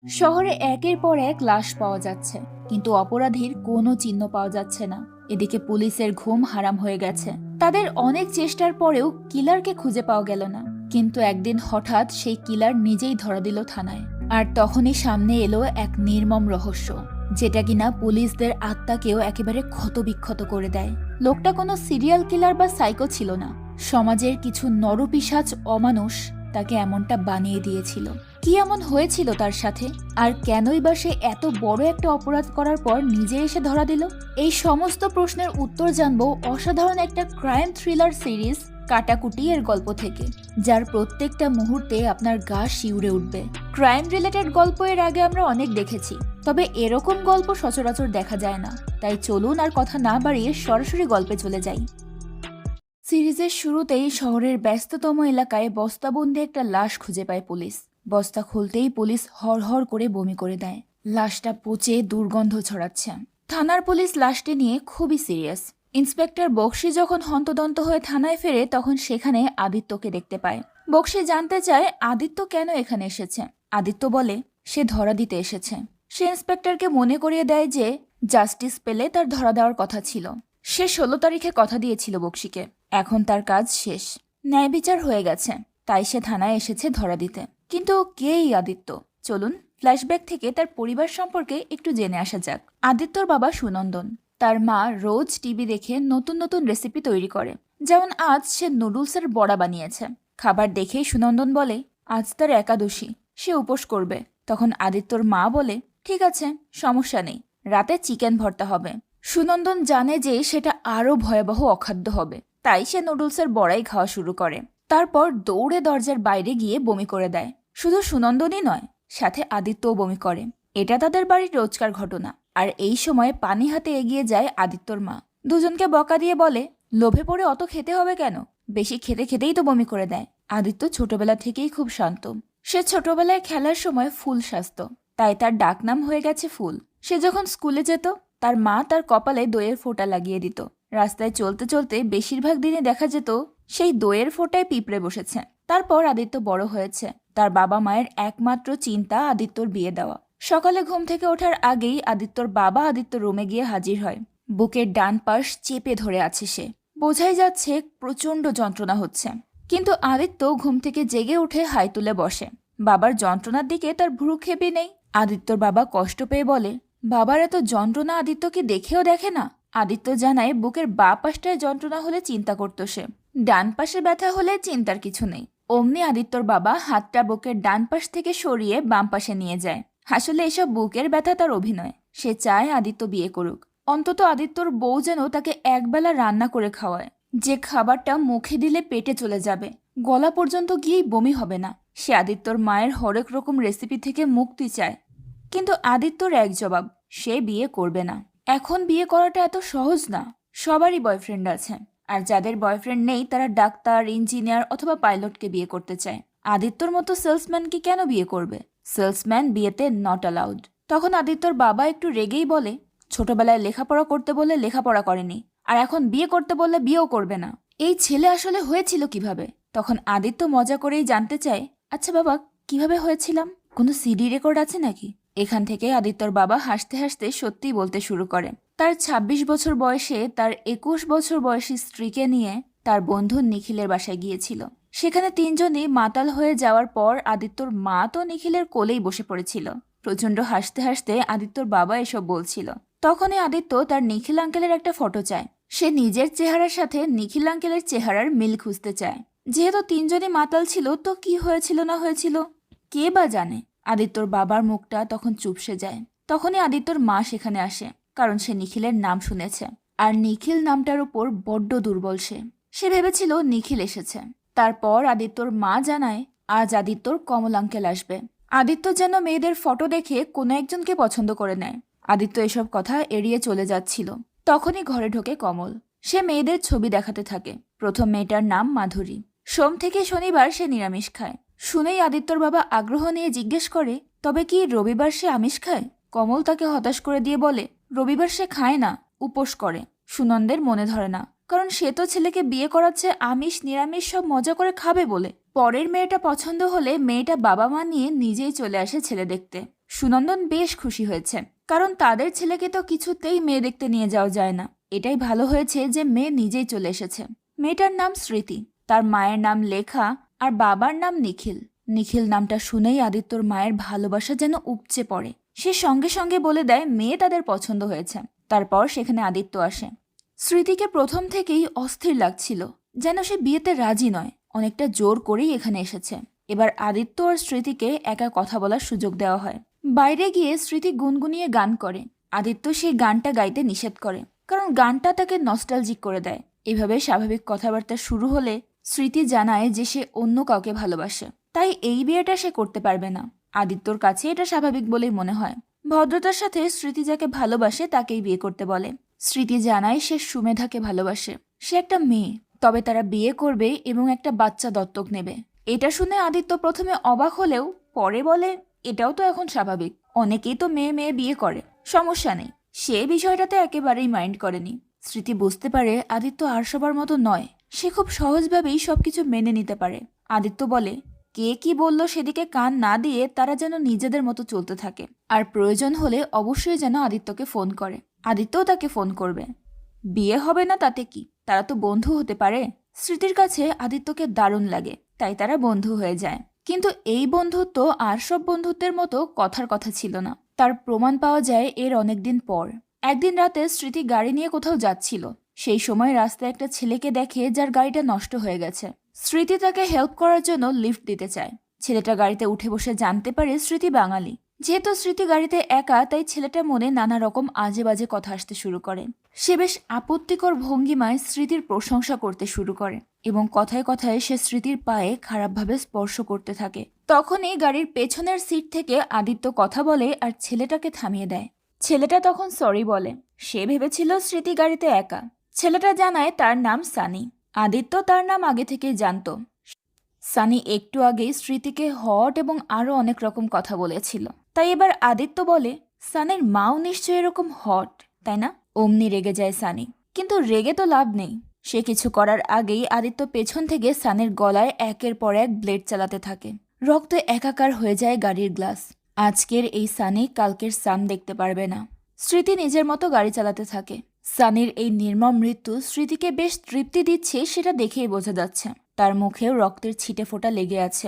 শহরে একের পর এক লাশ পাওয়া যাচ্ছে, কিন্তু অপরাধীর কোনো চিহ্ন পাওয়া যাচ্ছে না। এদিকে পুলিশের ঘুম হারাম হয়ে গেছে। তাদের অনেক চেষ্টার পরেও কিলারকে খুঁজে পাওয়া গেল না। কিন্তু একদিন হঠাৎ সেই কিলার নিজেই ধরা দিল থানায়। আর তখনই সামনে এলো এক নির্মম রহস্য, যেটা কিনা পুলিশদের আত্মাকেও একেবারে ক্ষতবিক্ষত করে দেয়। লোকটা কোনো সিরিয়াল কিলার বা সাইকো ছিল না। সমাজের কিছু নরপিশাচ অমানুষ তাকে এমনটা বানিয়ে দিয়েছিল। কি এমন হয়েছিল তার সাথে, আর কেনই বা সে এত বড় একটা অপরাধ করার পর নিজে এসে ধরা দিল? এই সমস্ত প্রশ্নের উত্তর জানবো অসাধারণ একটা ক্রাইম থ্রিলার সিরিজ কাটাকুটি এর গল্প থেকে, যার প্রত্যেকটা মুহূর্তে আপনার গা শিউরে উঠবে। ক্রাইম রিলেটেড গল্প এর আগে আমরা অনেক দেখেছি, তবে এরকম গল্প সচরাচর দেখা যায় না। তাই চলুন আর কথা না বাড়িয়ে সরাসরি গল্পে চলে যাই। সিরিজের শুরুতেই শহরের ব্যস্ততম এলাকায় বস্তাবন্দি একটা লাশ খুঁজে পায় পুলিশ। বস্তা খুলতেই পুলিশ হড়হড় করে বমি করে দেয়। লাশটা পচে দুর্গন্ধ ছড়াচ্ছে। থানার পুলিশ লাশটি নিয়ে খুবই সিরিয়াস। ইন্সপেক্টর বক্সি যখন হন্তদন্ত হয়ে থানায় ফেরে, তখন সেখানে আদিত্যকে দেখতে পায়। বক্সি জানতে চায় আদিত্য কেন এখানে এসেছে। আদিত্য বলে সে ধরা দিতে এসেছে। সে ইন্সপেক্টরকে মনে করিয়ে দেয় যে জাস্টিস পেলে তার ধরা দেওয়ার কথা ছিল। সে 16 তারিখে কথা দিয়েছিল বক্সিকে। এখন তার কাজ শেষ, ন্যায় বিচার হয়ে গেছে, তাই সে থানায় এসেছে ধরা দিতে। কিন্তু কে এই আদিত্য? চলুন ফ্ল্যাশব্যাক থেকে তার পরিবার সম্পর্কে একটু জেনে আসা যাক। আদিত্যর বাবা সুনন্দন। তার মা রোজ টিভি দেখে নতুন নতুন রেসিপি তৈরি করে। যেমন আজ সে নুডলসের বড়া বানিয়েছে। খাবার দেখেই সুনন্দন বলে আজ তার একাদশী, সে উপোস করবে। তখন আদিত্যর মা বলে ঠিক আছে, সমস্যা নেই, রাতে চিকেন ভর্তা হবে। সুনন্দন জানে যে সেটা আরো ভয়াবহ অখাদ্য হবে, তাই সে নুডলসের বড়াই খাওয়া শুরু করে। তারপর দৌড়ে দরজার বাইরে গিয়ে বমি করে দেয়। শুধু সুনন্দনই নয়, সাথে আদিত্যও বমি করে। এটা তাদের বাড়ির রোজকার ঘটনা। আর এই সময় পানি হাতে এগিয়ে যায় আদিত্যর মা। দুজনকে বকা দিয়ে বলে লোভে পড়ে অত খেতে হবে কেন, বেশি খেতে খেতেই তো বমি করে দেয়। আদিত্য ছোটবেলা থেকেই খুব শান্ত। সে ছোটবেলায় খেলার সময় ফুল সাজত, তাই তার ডাকনাম হয়ে গেছে ফুল। সে যখন স্কুলে যেত, তার মা তার কপালে দইয়ের ফোঁটা লাগিয়ে দিত। রাস্তায় চলতে চলতে বেশিরভাগ দিনে দেখা যেত সেই দইয়ের ফোঁটায় পিঁপড়ে বসেছে। তারপর আদিত্য বড় হয়েছে। তার বাবা মায়ের একমাত্র চিন্তা আদিত্যর বিয়ে দেওয়া। সকালে ঘুম থেকে ওঠার আগেই আদিত্যর বাবা আদিত্য রুমে গিয়ে হাজির হয়। বুকের ডান পাশ চেপে ধরে আছে সে। বোঝাই যাচ্ছে প্রচন্ড যন্ত্রণা হচ্ছে। কিন্তু আদিত্য ঘুম থেকে জেগে উঠে হাই তুলে বসে। বাবার যন্ত্রণার দিকে তার ভ্রুক্ষেপই নেই। আদিত্যর বাবা কষ্ট পেয়ে বলে বাবার এত যন্ত্রণা আদিত্য কি দেখেও দেখে না? আদিত্য জানায় বুকের বাঁ পাশটায় যন্ত্রণা হলে চিন্তা করত সে, ডান পাশে ব্যথা হলে চিন্তার কিছু নেই। অমনি আদিত্যর বাবা হাতটা বুকের ডান পাশ থেকে সরিয়ে বাম পাশে নিয়ে যায়। আসলে এসব বুকের ব্যথা তার অভিনয়। সে চায় আদিত্য বিয়ে করুক। অন্তত আদিত্যর বউ যেন তাকে একবেলা রান্না করে খাওয়ায়, যে খাবারটা মুখে দিলে পেটে চলে যাবে, গলা পর্যন্ত গিয়েই বমি হবে না। সে আদিত্যর মায়ের হরেক রকম রেসিপি থেকে মুক্তি চায়। কিন্তু আদিত্যর এক জবাব, সে বিয়ে করবে না। এখন বিয়ে করাটা এত সহজ না। সবারই বয়ফ্রেন্ড আছে, আর যাদের বয়ফ্রেন্ড নেই তারা ডাক্তার, ইঞ্জিনিয়ার অথবা পাইলটকে বিয়ে করতে চায়। আদিত্যর মতো সেলসম্যানকে কেন বিয়ে করবে? সেলসম্যান বিয়েতে নট অ্যালাউড। তখন আদিত্যর বাবা একটু রেগেই বলে ছোটবেলায় লেখাপড়া করতে বললে লেখাপড়া করেনি, আর এখন বিয়ে করতে বললে বিয়েও করবে না। এই ছেলে আসলে হয়েছিল কিভাবে? তখন আদিত্য মজা করেই জানতে চায় আচ্ছা বাবা, কিভাবে হয়েছিলাম? কোনো সিডি রেকর্ড আছে নাকি? এখান থেকে আদিত্যর বাবা হাসতে হাসতে সত্যিই বলতে শুরু করে তার ২৬ বছর বয়সে তার ২১ বছর বয়সী স্ত্রীকে নিয়ে তার বন্ধু নিখিলের বাসায় গিয়েছিল। সেখানে তিনজনই মাতাল হয়ে যাওয়ার পর আদিত্যর মা তো নিখিলের কোলেই বসে পড়েছিল। প্রচন্ড হাসতে হাসতে আদিত্যর বাবা এসব বলছিল। তখনই আদিত্য তার নিখিল আঙ্কেলের একটা ফটো চায়। সে নিজের চেহারার সাথে নিখিল আঙ্কেলের চেহারার মিল খুঁজতে চায়। যেহেতু তিনজনই মাতাল ছিল, তো কি হয়েছিল না হয়েছিল কে বা জানে। আদিত্যর বাবার মুখটা তখন চুপসে যায়। তখনই আদিত্যর মা সেখানে আসে, কারণ সে নিখিলের নাম শুনেছে। আর নিখিল নামটার উপর বড্ড দুর্বল সে। সে ভেবেছিল নিখিল এসেছে। তারপর আদিত্যর মা জানায় আজ আদিত্যর কমল আঙ্কেল আসবে। আদিত্য যেন মেয়েদের ফটো দেখে কোনো একজনকে পছন্দ করে নেয়। আদিত্য এসব কথা এড়িয়ে চলে যাচ্ছিল। তখনই ঘরে ঢোকে কমল। সে মেয়েদের ছবি দেখাতে থাকে। প্রথম মেয়েটার নাম মাধুরী। সোম থেকে শনিবার সে নিরামিষ খায়। শুনেই আদিত্যর বাবা আগ্রহ নিয়ে জিজ্ঞেস করে তবে কি রবিবার সে আমিষ খায়? কমল তাকে হতাশ করে দিয়ে বলে রবিবার সে খায় না, উপোস করে। সুনন্দের মনে ধরে না, কারণ সে তো ছেলেকে বিয়ে করাচ্ছে আমিষ নিরামিষ সব মজা করে খাবে বলে। পরের মেয়েটা পছন্দ হলে মেয়েটা বাবা মা নিয়ে নিজেই চলে আসে ছেলে দেখতে। সুনন্দন বেশ খুশি হয়েছে, কারণ তাদের ছেলেকে তো কিছুতেই মেয়ে দেখতে নিয়ে যাওয়া যায় না। এটাই ভালো হয়েছে যে মেয়ে নিজেই চলে এসেছে। মেয়েটার নাম স্মৃতি, তার মায়ের নাম লেখা আর বাবার নাম নিখিল। নিখিল নামটা শুনেই আদিত্যর মায়ের ভালোবাসা যেন উপচে পড়ে। সে সঙ্গে সঙ্গে বলে দেয় মেয়ে তাদের পছন্দ হয়েছে। তারপর সেখানে আদিত্য আসে। স্মৃতিকে প্রথম থেকেই অস্থির লাগছিল, যেন সে বিয়েতে রাজি নয়, অনেকটা জোর করেই এখানে এসেছে। এবার আদিত্য আর স্মৃতিকে একা কথা বলার সুযোগ দেওয়া হয়। বাইরে গিয়ে স্মৃতি গুনগুনিয়ে গান করে। আদিত্য সেই গানটা গাইতে নিষেধ করে, কারণ গানটা তাকে নস্টালজিক করে দেয়। এভাবে স্বাভাবিক কথাবার্তা শুরু হলে স্মৃতি জানায় যে সে অন্য কাউকে ভালোবাসে, তাই এই বিয়েটা সে করতে পারবে না। আদিত্যর কাছে এটা স্বাভাবিক বলেই মনে হয়। ভদ্রতার সাথে স্মৃতি যাকে ভালোবাসে তাকেই বিয়ে করতে বলে। স্মৃতি জানায় সে সুমেধাকে ভালোবাসে। সে একটা মেয়ে, তবে তারা বিয়ে করবে এবং একটা বাচ্চা দত্তক নেবে। এটা শুনে আদিত্য প্রথমে অবাক হলেও পরে বলে এটাও তো এখন স্বাভাবিক, অনেকেই তো মেয়ে মেয়ে বিয়ে করে, সমস্যা নেই। সে বিষয়টাতে একেবারেই মাইন্ড করেনি। স্মৃতি বুঝতে পারে আদিত্য আর সবার মতো নয়, সে খুব সহজভাবেই সবকিছু মেনে নিতে পারে। আদিত্য বলে কে কি বলল সেদিকে কান না দিয়ে তারা যেন নিজেদের মতো চলতে থাকে, আর প্রয়োজন হলে অবশ্যই যেন আদিত্যকে ফোন করে। আদিত্যও তাকে ফোন করবে। বিয়ে হবে না তাতে কি, তারা তো বন্ধু হতে পারে। স্মৃতির কাছে আদিত্যকে দারুণ লাগে, তাই তারা বন্ধু হয়ে যায়। কিন্তু এই বন্ধুত্ব আর সব বন্ধুত্বের মতো কথার কথা ছিল না। তার প্রমাণ পাওয়া যায় এর অনেকদিন পর। একদিন রাতে স্মৃতি গাড়ি নিয়ে কোথাও যাচ্ছিল। সেই সময় রাস্তায় একটা ছেলেকে দেখে যার গাড়িটা নষ্ট হয়ে গেছে। স্মৃতি তাকে হেল্প করার জন্য লিফট দিতে চায়। ছেলেটা গাড়িতে উঠে বসে জানতে পারে স্মৃতি বাঙালি। যেহেতু স্মৃতি গাড়িতে একা, তাই ছেলেটার মনে নানা রকম আজে বাজে কথা আসতে শুরু করে। সে বেশ আপত্তিকর ভঙ্গিমায় স্মৃতির প্রশংসা করতে শুরু করে এবং কথায় কথায় সে স্মৃতির পায়ে খারাপভাবে স্পর্শ করতে থাকে। তখনই গাড়ির পেছনের সিট থেকে আদিত্য কথা বলে আর ছেলেটাকে থামিয়ে দেয়। ছেলেটা তখন সরি বলে। সে ভেবেছিল স্মৃতি গাড়িতে একা। ছেলেটা জানায় তার নাম সানি। আদিত্য তার নাম আগে থেকেই জানতো। সানি একটু আগেই স্মৃতিকে হট এবং আরো অনেক রকম কথা বলেছিল। তাই এবার আদিত্য বলে সানির মাও নিশ্চয়ই এরকম হট, তাই না? অমনি রেগে যায় সানি, কিন্তু রেগে তো লাভ নেই। সে কিছু করার আগেই আদিত্য পেছন থেকে সানির গলায় একের পর এক ব্লেড চালাতে থাকে। রক্ত একাকার হয়ে যায় গাড়ির গ্লাস। আজকের এই সানি কালকের সান দেখতে পারবে না। স্মৃতি নিজের মতো গাড়ি চালাতে থাকে। সানির এই নির্মম মৃত্যু স্মৃতিকে বেশ তৃপ্তি দিচ্ছে, সেটা দেখেই বোঝা যাচ্ছে। তার মুখেও রক্তের ছিটে ফোঁটা লেগে আছে।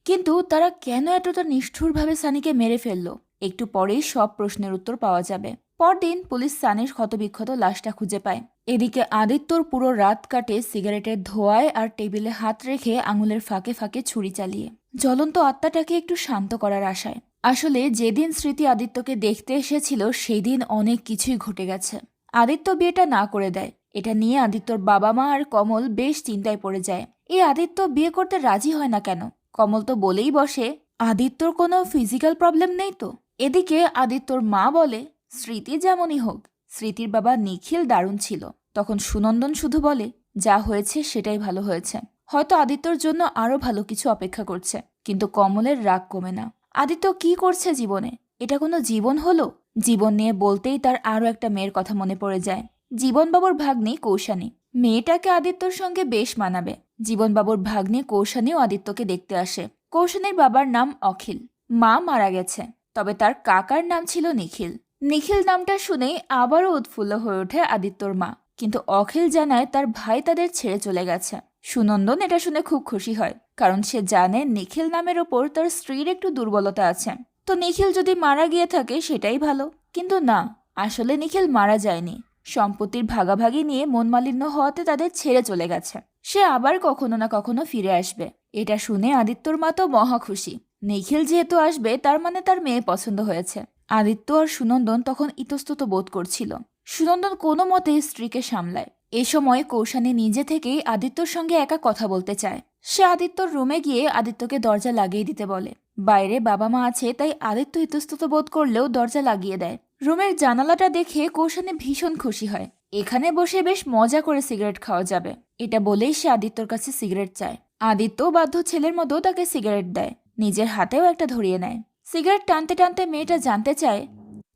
কিন্তু তারা কেন এতটা নিষ্ঠুরভাবে সানিকে মেরে ফেললো, একটু পরেই সব প্রশ্নের উত্তর পাওয়া যাবে। পরদিন পুলিশ সানির ক্ষতবিক্ষত লাশটা খুঁজে পায়। এদিকে আদিত্যর পুরো রাত কাটে সিগারেটের ধোঁয়ায় আর টেবিলে হাত রেখে আঙুলের ফাঁকে ফাঁকে ছুরি চালিয়ে, জ্বলন্ত আত্মাটাকে একটু শান্ত করার আশায়। আসলে যেদিন স্মৃতি আদিত্যকে দেখতে এসেছিল সেই দিন অনেক কিছুই ঘটে গেছে। আদিত্য বিয়েটা না করে দেয়। এটা নিয়ে আদিত্যর বাবা মা আর কমল বেশ চিন্তায় পড়ে যায়। এই আদিত্য বিয়ে করতে রাজি হয় না কেন? কমল তো বলেই বসে আদিত্যর কোনো ফিজিক্যাল প্রবলেম নেই তো। এদিকে আদিত্যর মা বলে স্মৃতি যেমনই হোক, স্মৃতির বাবা নিখিল দারুণ ছিল। তখন সুনন্দন শুধু বলে যা হয়েছে সেটাই ভালো হয়েছে, হয়তো আদিত্যর জন্য আরো ভালো কিছু অপেক্ষা করছে। কিন্তু কমলের রাগ কমে না। আদিত্য কি করছে জীবনে? এটা কোনো জীবন হলো? জীবন নিয়ে বলতেই তার আরো একটা মেয়ের কথা মনে পড়ে যায়। জীবনবাবুর ভাগ্নি কৌশানী। মেয়েটাকে আদিত্যর সঙ্গে বেশ মানাবে। জীবনবাবুর ভাগ্নি কৌশানীও আদিত্যকে দেখতে আসে। কৌশানীর বাবার নাম অখিল। মা মারা গেছে, তবে তার কাকার নাম ছিল নিখিল। নিখিল নামটা শুনেই আবারও উৎফুল্ল হয়ে ওঠে আদিত্যর মা। কিন্তু অখিল জানায় তার ভাই তাদের ছেড়ে চলে গেছে। সুনন্দন এটা শুনে খুব খুশি হয়, কারণ সে জানে নিখিল নামের ওপর তার স্ত্রীর একটু দুর্বলতা আছে। তো নিখিল যদি মারা গিয়ে থাকে সেটাই ভালো। কিন্তু না, আসলে নিখিল মারা যায়নি। সম্পত্তির ভাগাভাগি নিয়ে মনমালিন্য হওয়াতে তাদের ছেড়ে চলে গেছে। সে আবার কখনো না কখনো ফিরে আসবে। এটা শুনে আদিত্যর মা তো মহা খুশি। নিখিল যেহেতু আসবে তার মানে তার মেয়ে পছন্দ হয়েছে। আদিত্য আর সুনন্দন তখন ইতস্তত বোধ করছিল। সুনন্দন কোনো মতে স্ত্রীকে সামলায়। এ সময় কৌশানী নিজে থেকেই আদিত্যর সঙ্গে একা কথা বলতে চায়। সে আদিত্যর রুমে গিয়ে আদিত্যকে দরজা লাগিয়ে দিতে বলে। বাইরে বাবা মা আছে, তাই আদিত্য ইতস্তত বোধ করলেও দরজা লাগিয়ে দেয়। রুমের জানালাটা দেখে কৌশানী ভীষণ খুশি হয়। এখানে বসে বেশ মজা করে সিগারেট খাওয়া যাবে, এটা বলেই সে আদিত্যর কাছে সিগারেট চায়। আদিত্য বাধ্য ছেলের মতো তাকে সিগারেট দেয়। নিজের হাতেও একটা ধরিয়ে নেয়। সিগারেট টানতে টানতে মেয়েটা জানতে চায়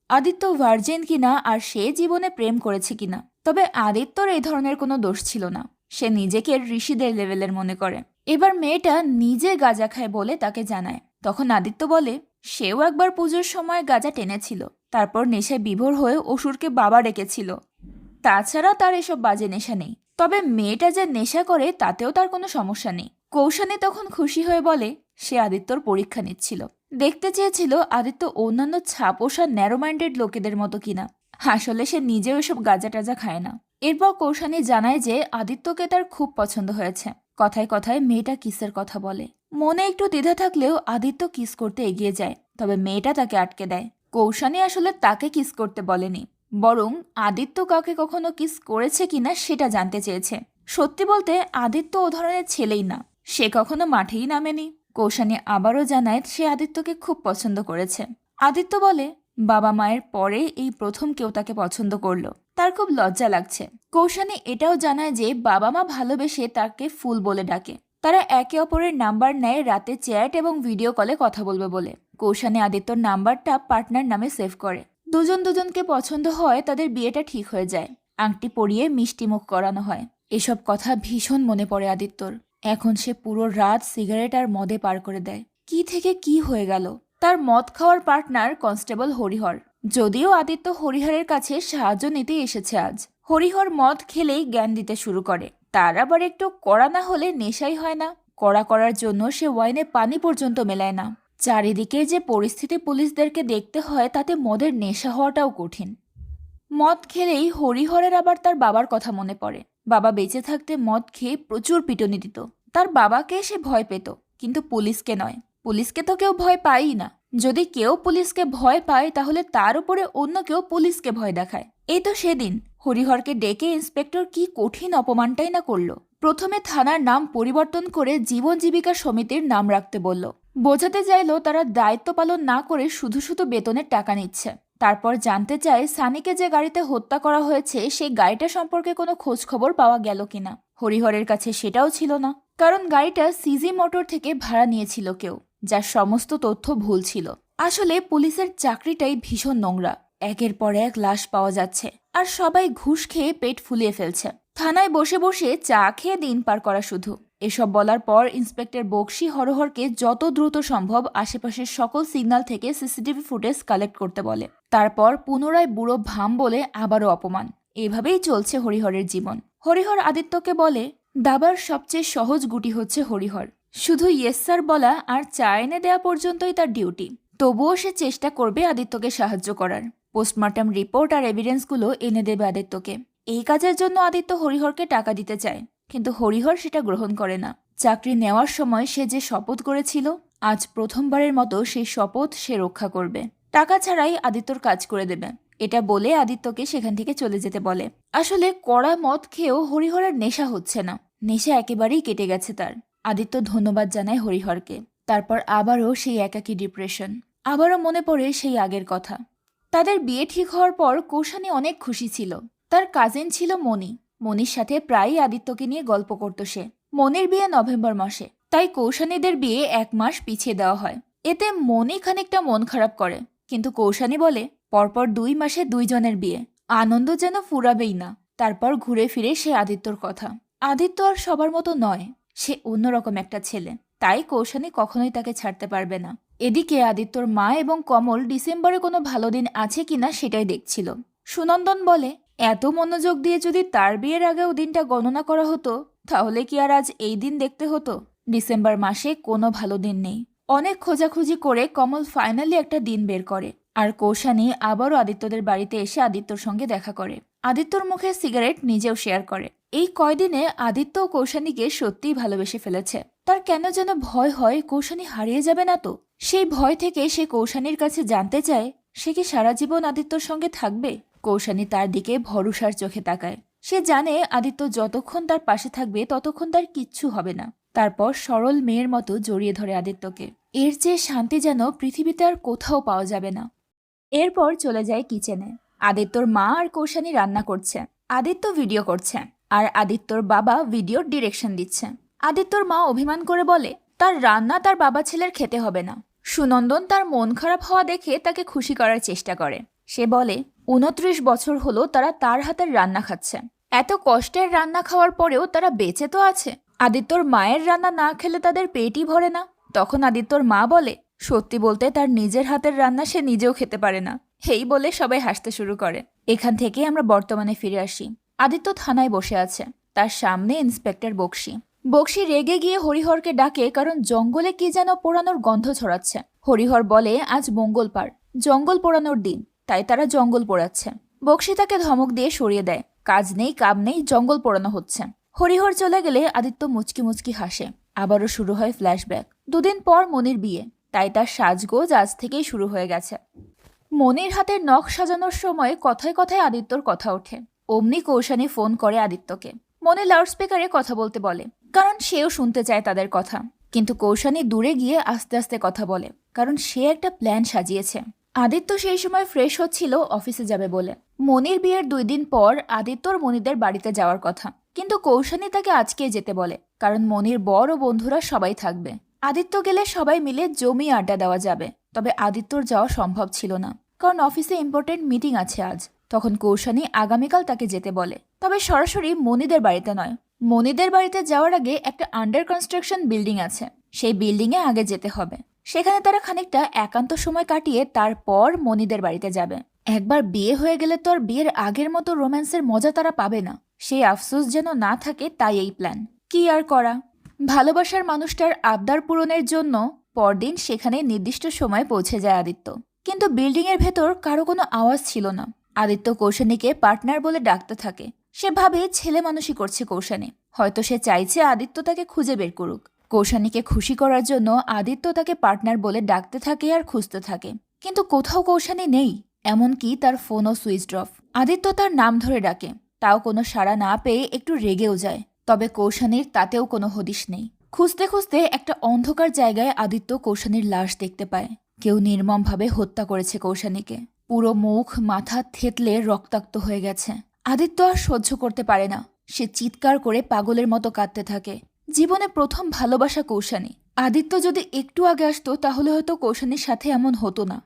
আদিত্য ভার্জিন কিনা আর সে জীবনে প্রেম করেছে কিনা। তবে আদিত্যর এই ধরনের কোনো দোষ ছিল না। সে নিজেকে ঋষিদের লেভেলের মনে করে। এবার মেয়েটা নিজে গাঁজা খায় বলে তাকে জানায়। তখন আদিত্য বলে সেও একবার পুজোর সময় গাঁজা টেনেছিল, তারপর নেশায় বিভোর হয়ে অসুরকে বাবা ডেকেছিল। তাছাড়া তার এসব বাজে নেশা নেই। তবে মেয়েটা যে নেশা করে তাতেও তার কোনো সমস্যা নেই। কৌশানী তখন খুশি হয়ে বলে সে আদিত্যর পরীক্ষা নিচ্ছিল, দেখতে চেয়েছিল আদিত্য অন্যান্য ছাপোষা ন্যারো মাইন্ডেড লোকেদের মতো কিনা। আসলে সে নিজেও এসব গাঁজা টাজা খায় না। এরপর কৌশানী জানায় যে আদিত্যকে তার খুব পছন্দ হয়েছে। কথায় কথায় মেয়েটা কিসের কথা বলে। মনে একটু দ্বিধা থাকলেও আদিত্য কিস করতে এগিয়ে যায়, তবে মেয়েটা তাকে আটকে দেয়। কৌশানী আসলে তাকে কিস করতে বলেনি, বরং আদিত্য কাউকে কখনো কিস করেছে কিনা সেটা জানতে চেয়েছে। সত্যি বলতে আদিত্য ও ধরনের ছেলেই না, সে কখনো মাঠেই নামেনি। কৌশানী আবারও জানায় সে আদিত্যকে খুব পছন্দ করেছে। আদিত্য বলে বাবা মায়ের পরে এই প্রথম কেউ তাকে পছন্দ করলো, তার খুব লজ্জা লাগছে। কৌশানী এটাও জানায় যে বাবা মা ভালোবেসে তাকে ফুল বলে ডাকে। তারা একে অপরের নাম্বার নেয় রাতে চ্যাট এবং ভিডিও কলে কথা বলবে বলে। কৌশানী আদিত্যর নাম্বারটা পার্টনার নামে সেভ করে। দুজন দুজনকে পছন্দ হয়, তাদের বিয়েটা ঠিক হয়ে যায়। আংটি পরিয়ে মিষ্টি মুখ করানো হয়। এসব কথা ভীষণ মনে পড়ে আদিত্যর। এখন সে পুরো রাত সিগারেট আর মদে পার করে দেয়। কি থেকে কি হয়ে গেল। তার মদ খাওয়ার পার্টনার কনস্টেবল হরিহর। যদিও আদিত্য হরিহরের কাছে সাহায্য নিতে এসেছে আজ। হরিহর মদ খেলেই জ্ঞান দিতে শুরু করে। তার আবার একটু কড়া না হলে নেশাই হয় না। কড়া করার জন্য সে ওয়াইনে পানি পর্যন্ত মেলায় না। চারিদিকে যে পরিস্থিতি পুলিশদেরকে দেখতে হয় তাতে মদের নেশা হওয়াটাও কঠিন। মদ খেলেই হরিহরের আবার তার বাবার কথা মনে পড়ে। বাবা বেঁচে থাকতে মদ খেয়ে প্রচুর পিটুনি দিত। তার বাবাকে সে ভয় পেত, কিন্তু পুলিশকে নয়। পুলিশকে তো কেউ ভয় পায়ই না। যদি কেউ পুলিশকে ভয় পায় তাহলে তার উপরে অন্য কেউ পুলিশকে ভয় দেখায়। এই তো সেদিন হরিহরকে ডেকে ইন্সপেক্টর কি কঠিন অপমানটাই না করলো। প্রথমে থানার নাম পরিবর্তন করে জীবন জীবিকা সমিতির নাম রাখতে বলল। বোঝাতে চাইলো তারা দায়িত্ব পালন না করে শুধু শুধু বেতনের টাকা নিচ্ছে। তারপর জানতে চায় সানিকে যে গাড়িতে হত্যা করা হয়েছে সেই গাড়িটা সম্পর্কে কোনো খোঁজ খবর পাওয়া গেল কিনা। হরিহরের কাছে সেটাও ছিল না, কারণ গাড়িটা সিজি মোটর থেকে ভাড়া নিয়েছিল কেউ, যার সমস্ত তথ্য ভুল ছিল। আসলে পুলিশের চাকরিটাই ভীষণ নোংরা। একের পর এক লাশ পাওয়া যাচ্ছে, আর সবাই ঘুষ খেয়ে পেট ফুলিয়ে ফেলছে। থানায় বসে বসে চা খেয়ে দিন পার করা শুধু। এসব বলার পর ইন্সপেক্টর বক্সি হরহরকে যত দ্রুত সম্ভব আশেপাশের সকল সিগন্যাল থেকে সিসিটিভি ফুটেজ কালেক্ট করতে বলে। তারপর পুনরায় বুড়ো ভাম বলে আবারও অপমান। এভাবেই চলছে হরিহরের জীবন। হরিহর আদিত্যকে বলে দাবার সবচেয়ে সহজ গুটি হচ্ছে হরিহর। শুধু ইয়েস স্যার বলা আর চা এনে দেওয়া পর্যন্তই তার ডিউটি। তবুও সে চেষ্টা করবে আদিত্যকে সাহায্য করার। পোস্টমর্টম রিপোর্ট আর এভিডেন্সগুলো এনে দেবে আদিত্যকে। এই কাজের জন্য আদিত্য হরিহরকে টাকা দিতে চায়, কিন্তু হরিহর সেটা গ্রহণ করে না। চাকরি নেওয়ার সময় সে যে শপথ করেছিল, আজ প্রথমবারের মতো সেই শপথ সে রক্ষা করবে। টাকা ছাড়াই আদিত্যর কাজ করে দেবে, এটা বলে আদিত্যকে সেখান থেকে চলে যেতে বলে। আসলে কড়া মদ খেয়েও হরিহরের নেশা হচ্ছে না। নেশা একেবারেই কেটে গেছে তার। আদিত্য ধন্যবাদ জানায় হরিহরকে। তারপর আবারও সেই একাকী ডিপ্রেশন। আবারও মনে পড়ে সেই আগের কথা। তাদের বিয়ে ঠিক হওয়ার পর কৌশানী অনেক খুশি ছিল। তার কাজিন ছিল মণি। মণির সাথে প্রায়ই আদিত্যকে নিয়ে গল্প করত সে। মনির বিয়ে নভেম্বর মাসে, তাই কৌশানীদের বিয়ে 1 মাস পিছিয়ে দেওয়া হয়। এতে মণি খানিকটা মন খারাপ করে, কিন্তু কৌশানী বলে পরপর 2 মাসে 2 জনের বিয়ে, আনন্দ যেন ফুরাবেই না। তারপর ঘুরে ফিরে সে আদিত্যর কথা। আদিত্য আর সবার মতো নয়, সে অন্যরকম একটা ছেলে। তাই কৌশানী কখনোই তাকে ছাড়তে পারবে না। এদিকে আদিত্যর মা এবং কমল ডিসেম্বরে কোনো ভালো দিন আছে কিনা সেটাই দেখছিল। সুনন্দন বলে এত মনোযোগ দিয়ে যদি তার বিয়ের আগেও দিনটা গণনা করা হতো তাহলে কি আর আজ এই দিন দেখতে হতো। ডিসেম্বর মাসে কোনো ভালো দিন নেই। অনেক খোঁজাখুঁজি করে কমল ফাইনালি একটা দিন বের করে, আর কৌশানী আবারও আদিত্যদের বাড়িতে এসে আদিত্যর সঙ্গে দেখা করে। আদিত্যর মুখে সিগারেট নিজেও শেয়ার করে। এই কয়দিনে আদিত্য ও কৌশানীকে সত্যিই ভালোবেসে ফেলেছে। তার কেন যেন ভয় হয় কৌশানী হারিয়ে যাবে না তো। সেই ভয় থেকে সে কৌশানীর কাছে জানতে চায় সে কি সারা জীবন আদিত্যর সঙ্গে থাকবে। কৌশানী তার দিকে ভরসার চোখে তাকায়। সে জানে আদিত্য যতক্ষণ তার পাশে থাকবে ততক্ষণ তার কিচ্ছু হবে না। তারপর সরল মেয়ের মতো জড়িয়ে ধরে আদিত্যকে। এর চেয়ে শান্তি যেন পৃথিবীতে আর কোথাও পাওয়া যাবে না। এরপর চলে যায় কিচেনে। আদিত্যর মা আর কৌশানী রান্না করছে, আদিত্য ভিডিও করছে, আর আদিত্যর বাবা ভিডিওর ডিরেকশন দিচ্ছে। আদিত্যর মা অভিমান করে বলে তার রান্না তার বাবা ছেলের খেতে হবে না। সুনন্দন তার মন খারাপ হওয়া দেখে তাকে খুশি করার চেষ্টা করে। সে বলে 29 বছর হলো তারা তার হাতের রান্না খাচ্ছে। এত কষ্টের রান্না খাওয়ার পরেও তারা বেঁচে তো আছে। আদিত্যর মায়ের রান্না না খেলে তাদের পেটই ভরে না। তখন আদিত্যর মা বলে সত্যি বলতে তার নিজের হাতের রান্না সে নিজেও খেতে পারে না। এই বলে সবাই হাসতে শুরু করে। এখান থেকে আমরা বর্তমানে ফিরে আসি। আদিত্য থানায় বসে আছে। তার সামনে ইন্সপেক্টর বক্সি। বক্সি রেগে গিয়ে হরিহরকে ডাকে, কারণ জঙ্গলে কি যেন পোড়ানোর গন্ধ ছড়াচ্ছে। হরিহর বলে আজ মঙ্গলবার, জঙ্গল পোড়ানোর দিন, তাই তারা জঙ্গল পোড়াচ্ছে। বক্সি তাকে ধমক দিয়ে সরিয়ে দেয়। কাজ নেই কাম নেই, জঙ্গল পোড়ানো হচ্ছে। হরিহর চলে গেলে আদিত্য মুচকি মুচকি হাসে। আবারও শুরু হয় ফ্ল্যাশব্যাক। দুদিন পর মনির বিয়ে, তাই তার সাজগোজ আজ থেকেই শুরু হয়ে গেছে। মনির হাতের নখ সাজানোর সময় কথায় কথায় আদিত্যর কথা ওঠে। অমনি কৌশানী ফোন করে আদিত্যকে। মনি লাউডস্পিকারে কথা বলতে বলে, কারণ সেও শুনতে চায় তাদের কথা। কিন্তু কৌশানী দূরে গিয়ে আস্তে আস্তে কথা বলে, কারণ সে একটা প্ল্যান সাজিয়েছে। আদিত্য সেই সময় ফ্রেশ হচ্ছিল অফিসে যাবে বলে। মনির বিয়ের 2 দিন পর আদিত্যর মনিদের বাড়িতে যাওয়ার কথা, কিন্তু কৌশানী তাকে আজকে যেতে বলে, কারণ মনির বর ও বন্ধুরা সবাই থাকবে। আদিত্য গেলে সবাই মিলে জমি আড্ডা দেওয়া যাবে, তবে আদিত্যর যাওয়া সম্ভব ছিল না, কারণ অফিসে ইম্পর্টেন্ট মিটিং আছে আজ। তখন কৌশানী আগামীকাল তাকে যেতে বলে, তবে সরাসরি মনিদের বাড়িতে নয়। মনিদের বাড়িতে যাওয়ার আগে একটা আন্ডার কনস্ট্রাকশন বিল্ডিং আছে, সেই বিল্ডিংয়ে আগে যেতে হবে। সেখানে তারা খানিকটা একান্ত সময় কাটিয়ে তারপর মনিদের বাড়িতে যাবে। একবার বিয়ে হয়ে গেলে তো আর বিয়ের আগের মতো রোম্যান্সের মজা তারা পাবে না। সেই আফসোস যেন না থাকে, তাই এই প্ল্যান। কি আর করা, ভালোবাসার মানুষটার আবদার পূরণের জন্য পরদিন সেখানে নির্দিষ্ট সময় পৌঁছে যায় আদিত্য। কিন্তু বিল্ডিংয়ের ভেতর কারো কোনো আওয়াজ ছিল না। আদিত্য কৌশানীকে পার্টনার বলে ডাকতে থাকে। সে ভাবে ছেলে মানুষই করছে কৌশানী, হয়তো সে চাইছে আদিত্য তাকে খুঁজে বের করুক। কৌশানীকে খুশি করার জন্য আদিত্য তাকে পার্টনার বলে ডাকতে থাকে আর খুঁজতে থাকে, কিন্তু কোথাও কৌশানী নেই। এমনকি তার ফোনও সুইচড অফ। আদিত্য তার নাম ধরে ডাকে, তাও কোনো সাড়া না পেয়ে একটু রেগেও যায়। তবে কৌশানীর তাতেও কোনো হদিশ নেই। খুঁজতে খুঁজতে একটা অন্ধকার জায়গায় আদিত্য কৌশানীর লাশ দেখতে পায়। কেউ নির্মমভাবে হত্যা করেছে কৌশানীকে। পুরো মুখ মাথা থেতলে রক্তাক্ত হয়ে গেছে। আদিত্য আর সহ্য করতে পারে না। সে চিৎকার করে পাগলের মতো কাঁদতে থাকে। জীবনে প্রথম ভালোবাসা কৌশানী। আদিত্য যদি একটু আগে আসতো তাহলে হয়তো কৌশানীর সাথে এমন হতো না।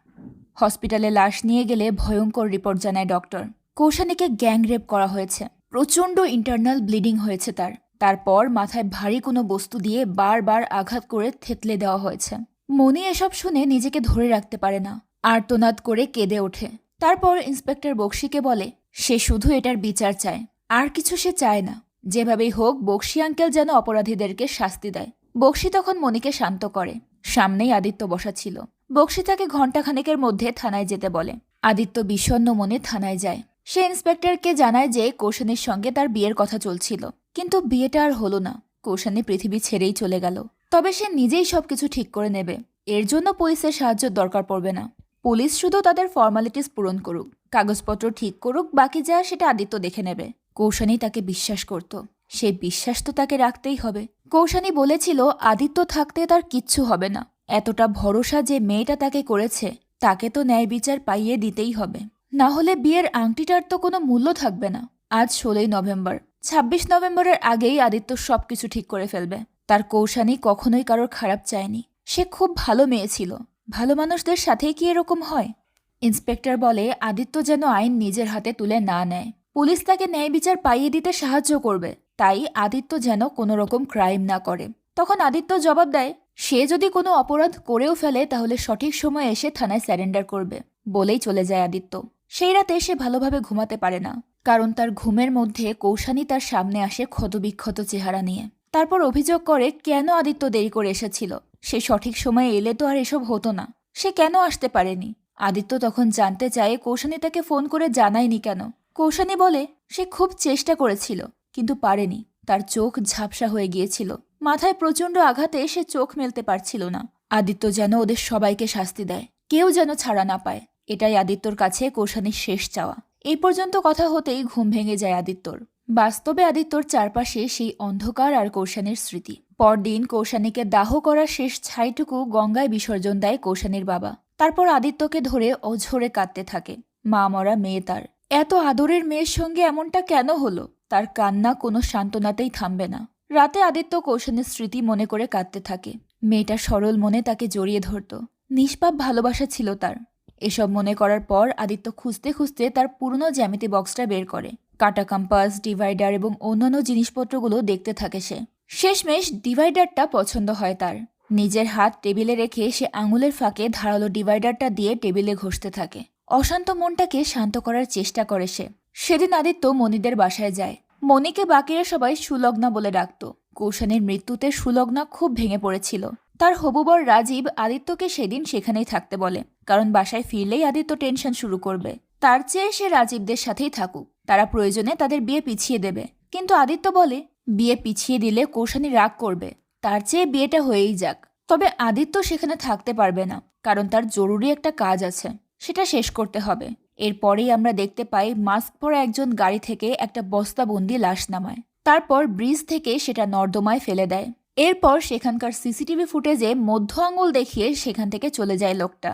হসপিটালে লাশ নিয়ে গেলে ভয়ঙ্কর রিপোর্ট জানায় ডক্টর। কৌশানীকে গ্যাং রেপ করা হয়েছে। প্রচণ্ড ইন্টারনাল ব্লিডিং হয়েছে তার। তারপর মাথায় ভারী কোনো বস্তু দিয়ে বারবার আঘাত করে থেতলে দেওয়া হয়েছে। মনি এসব শুনে নিজেকে ধরে রাখতে পারে না, আর্তনাদ করে কেঁদে ওঠে। তারপর ইন্সপেক্টর বক্সিকে বলে সে শুধু এটার বিচার চায়, আর কিছু সে চায় না। যেভাবেই হোক বক্সি আঙ্কেল যেন অপরাধীদেরকে শাস্তি দেয়। বক্সি তখন মনিকে শান্ত করে। সামনেই আদিত্য বসা ছিল। বক্সি তাকে ঘণ্টাখানেকের মধ্যে থানায় যেতে বলে। আদিত্য বিষণ্ণ মনে থানায় যায়। সে ইন্সপেক্টরকে জানায় যে কৌশানীর সঙ্গে তার বিয়ের কথা চলছিল, কিন্তু বিয়েটা আর হলো না। কৌশানী পৃথিবী ছেড়েই চলে গেল। তবে সে নিজেই সবকিছু ঠিক করে নেবে। এর জন্য পুলিশের সাহায্য দরকার পড়বে না। পুলিশ শুধু তাদের ফর্মালিটিস পূরণ করুক, কাগজপত্র ঠিক করুক, বাকি যা সেটা আদিত্য দেখে নেবে। কৌশানী তাকে বিশ্বাস করত। সেই বিশ্বাস তো তাকে রাখতেই হবে। কৌশানী বলেছিল আদিত্য থাকতে তার কিচ্ছু হবে না। এতটা ভরসা যে মেয়েটা তাকে করেছে, তাকে তো ন্যায় বিচার পাইয়ে দিতেই হবে। না হলে বিয়ের আংটিটার তো কোনো মূল্য থাকবে না। আজ 16 নভেম্বর। 26 নভেম্বরের আগেই আদিত্য সবকিছু ঠিক করে ফেলবে। তার কৌশানী কখনোই কারোর খারাপ চায়নি। সে খুব ভালো মেয়ে ছিল। ভালো মানুষদের সাথেই কি এরকম হয়? ইন্সপেক্টর বলে আদিত্য যেন আইন নিজের হাতে তুলে না নেয়। পুলিশ তাকে ন্যায় বিচার পাইয়ে দিতে সাহায্য করবে, তাই আদিত্য যেন কোনো রকম ক্রাইম না করে। তখন আদিত্য জবাব দেয় সে যদি কোনো অপরাধ করেও ফেলে তাহলে সঠিক সময়ে এসে থানায় স্যারেন্ডার করবে, বলেই চলে যায় আদিত্য। সেই রাতে সে ভালোভাবে ঘুমাতে পারে না, কারণ তার ঘুমের মধ্যে কৌশানী তার সামনে আসে ক্ষতবিক্ষত চেহারা নিয়ে। তারপর অভিযোগ করে কেন আদিত্য দেরি করে এসেছিল। সে সঠিক সময়ে এলে তো আর এসব হতো না। সে কেন আসতে পারেনি? আদিত্য তখন জানতে চায় কৌশানী তাকে ফোন করে জানায়নি কেন। কৌশানী বলে সে খুব চেষ্টা করেছিল, কিন্তু পারেনি। তার চোখ ঝাপসা হয়ে গিয়েছিল। মাথায় প্রচণ্ড আঘাতে সে চোখ মেলতে পারছিল না। আদিত্য যেন ওদের সবাইকে শাস্তি দেয়, কেউ যেন ছাড়া না পায়। এটাই আদিত্যর কাছে কৌশানীর শেষ চাওয়া। এই পর্যন্ত কথা হতেই ঘুম ভেঙে যায় আদিত্যর। বাস্তবে আদিত্যর চারপাশে সেই অন্ধকার আর কৌশানীর স্মৃতি। পরদিন কৌশানীকে দাহ করার শেষ ছাইটুকু গঙ্গায় বিসর্জন দেয় কৌশানীর বাবা। তারপর আদিত্যকে ধরে অঝরে কাঁদতে থাকে। মা মরা মেয়ে তার। এত আদরের মেয়ের সঙ্গে এমনটা কেন হলো? তার কান্না কোনো সান্ত্বনাতেই থামবে না। রাতে আদিত্য কৌশানীর স্মৃতি মনে করে কাঁদতে থাকে। মেয়েটা সরল মনে তাকে জড়িয়ে ধরত। নিষ্পাপ ভালোবাসা ছিল তার। এসব মনে করার পর আদিত্য খুঁজতে খুঁজতে তার পুরনো জ্যামিতি বক্সটা বের করে। কাটা কম্পাস, ডিভাইডার এবং অন্যান্য জিনিসপত্রগুলো দেখতে থাকে সে। শেষমেশ ডিভাইডারটা পছন্দ হয় তার। নিজের হাত টেবিলে রেখে সে আঙুলের ফাঁকে ধারালো ডিভাইডারটা দিয়ে টেবিলে ঘষতে থাকে। অশান্ত মনটাকে শান্ত করার চেষ্টা করে সে। সেদিন আদিত্য মনিদের বাসায় যায়। মনিকে বাকিরা সবাই সুলগ্না বলে ডাকত। কৌশানীর মৃত্যুতে সুলগ্না খুব ভেঙে পড়েছিল। তার হবুবর রাজীব আদিত্যকে সেদিন সেখানেই থাকতে বলে, কারণ বাসায় ফিরলেই আদিত্য টেনশন শুরু করবে। তার চেয়ে সে রাজীবদের সাথেই থাকুক, তারা প্রয়োজনে তাদের বিয়ে পিছিয়ে দেবে। কিন্তু আদিত্য বলে বিয়ে পিছিয়ে দিলে কৌশানী রাগ করবে, তার চেয়ে বিয়েটা হয়েই যাক। তবে আদিত্য সেখানে থাকতে পারবে না, কারণ তার জরুরি একটা কাজ আছে, সেটা শেষ করতে হবে। এরপরেই আমরা দেখতে পাই মাস্ক পরা একজন গাড়ি থেকে একটা বস্তাবন্দি লাশ নামায়, তারপর ব্রিজ থেকে সেটা নর্দমায় ফেলে দেয়। এরপর সেখানকার সিসিটিভি ফুটেজে মধ্য আঙুল দেখিয়ে সেখান থেকে চলে যায় লোকটা।